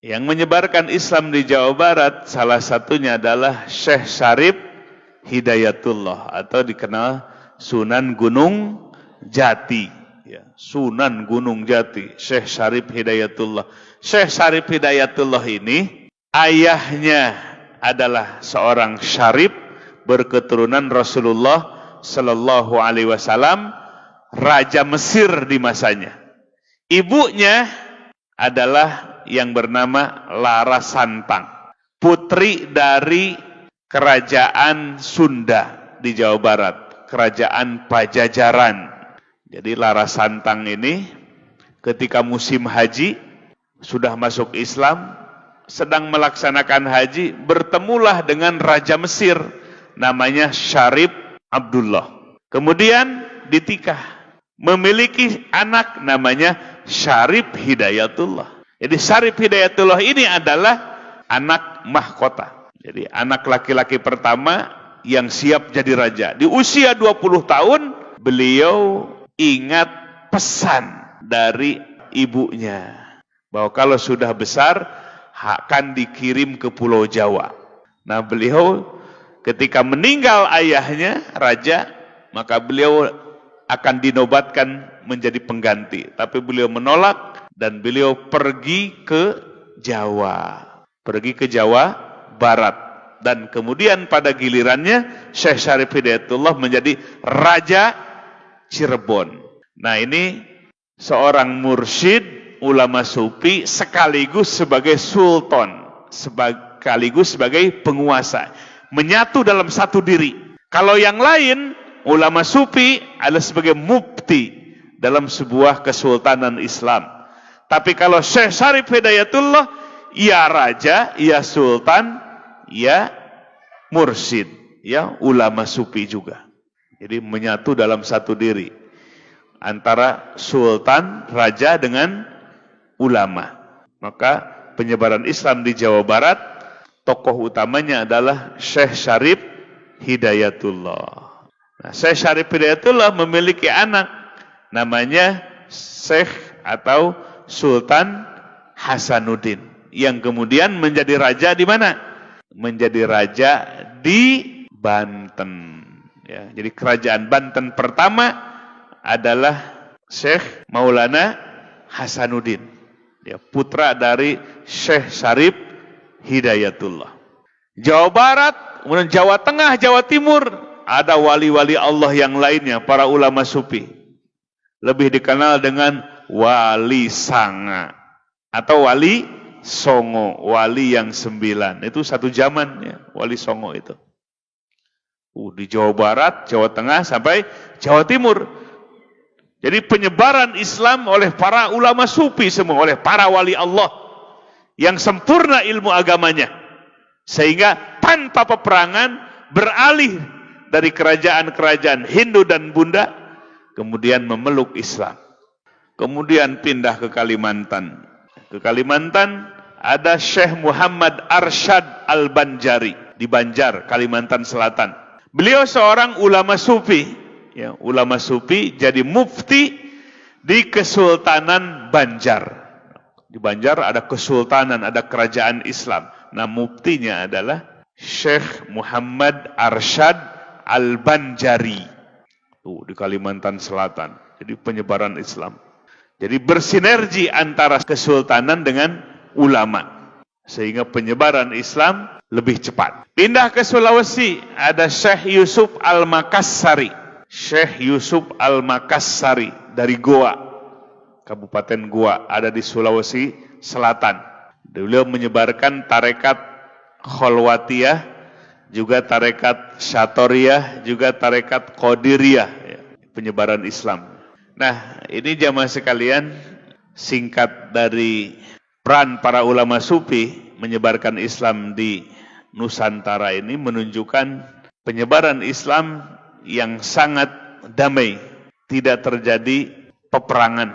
Yang menyebarkan Islam di Jawa Barat salah satunya adalah Syekh Syarif Hidayatullah atau dikenal Sunan Gunung Jati. Ya, Sunan Gunung Jati, Syekh Syarif Hidayatullah. Syekh Syarif Hidayatullah ini ayahnya adalah seorang syarif berketurunan Rasulullah Sallallahu Alaihi Wasallam, Raja Mesir di masanya. Ibunya adalah yang bernama Larasantang, putri dari kerajaan Sunda di Jawa Barat, kerajaan Pajajaran. Jadi Larasantang ini ketika musim haji sudah masuk Islam, sedang melaksanakan haji, bertemulah dengan Raja Mesir namanya Syarif Abdullah. Kemudian ditikah, memiliki anak namanya Syarif Hidayatullah. Jadi Syarif Hidayatullah ini adalah anak mahkota. Jadi anak laki-laki pertama yang siap jadi raja. Di usia 20 tahun beliau ingat pesan dari ibunya bahwa kalau sudah besar akan dikirim ke Pulau Jawa. Nah, beliau ketika meninggal ayahnya raja, maka beliau akan dinobatkan menjadi pengganti. Tapi beliau menolak dan beliau pergi ke Jawa. Pergi ke Jawa Barat. Dan kemudian pada gilirannya Syekh Syarif Hidayatullah menjadi Raja Cirebon. Nah, ini seorang mursyid, ulama sufi, sekaligus sebagai sultan, sekaligus sebagai penguasa. Menyatu dalam satu diri. Kalau yang lain, ulama sufi adalah sebagai mufti dalam sebuah kesultanan Islam. Tapi kalau Syekh Syarif Hidayatullah, ya raja, ya sultan, ya mursyid, ya ulama sufi juga. Jadi menyatu dalam satu diri antara sultan, raja dengan ulama. Maka penyebaran Islam di Jawa Barat, tokoh utamanya adalah Syekh Syarif Hidayatullah. Nah, Syekh Syarif Hidayatullah memiliki anak namanya Syekh atau Sultan Hasanuddin yang kemudian menjadi raja di mana? Menjadi raja di Banten. Ya, jadi kerajaan Banten pertama adalah Syekh Maulana Hasanuddin, ya, putra dari Syekh Syarif Hidayatullah. Jawa Barat, kemudian Jawa Tengah, Jawa Timur, ada wali-wali Allah yang lainnya, para ulama sufi. Lebih dikenal dengan Wali Sanga atau Wali Songo, wali yang 9. Itu satu zaman ya, Wali Songo itu. Di Jawa Barat, Jawa Tengah sampai Jawa Timur. Jadi penyebaran Islam oleh para ulama sufi semua, oleh para wali Allah yang sempurna ilmu agamanya. Sehingga tanpa peperangan beralih dari kerajaan-kerajaan Hindu dan Bunda, kemudian memeluk Islam. Kemudian pindah ke Kalimantan. Ke Kalimantan ada Syekh Muhammad Arsyad Al-Banjari di Banjar, Kalimantan Selatan. Beliau seorang ulama sufi, ya, ulama sufi jadi mufti di Kesultanan Banjar. Di Banjar ada kesultanan, ada kerajaan Islam. Nah, muftinya adalah Syekh Muhammad Arsyad Al-Banjari. Di Kalimantan Selatan. Jadi penyebaran Islam. Jadi bersinergi antara kesultanan dengan ulama. Sehingga penyebaran Islam lebih cepat. Pindah ke Sulawesi, ada Syekh Yusuf Al-Makassari. Syekh Yusuf Al-Makassari dari Goa, Kabupaten Goa, ada di Sulawesi Selatan. Beliau menyebarkan tarekat Kholwatiyah, juga tarekat Syatoriyah, juga tarekat Qadiriyah, ya, penyebaran Islam. Nah, ini jamaah sekalian, singkat dari peran para ulama sufi menyebarkan Islam di Nusantara ini menunjukkan penyebaran Islam yang sangat damai, tidak terjadi peperangan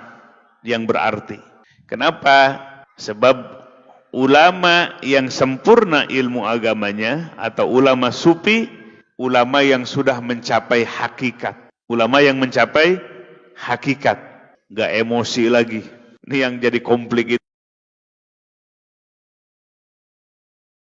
yang berarti. Kenapa? Sebab ulama yang sempurna ilmu agamanya atau ulama sufi, ulama yang sudah mencapai hakikat, ulama yang mencapai hakikat, gak emosi lagi. Ini yang jadi komplik itu.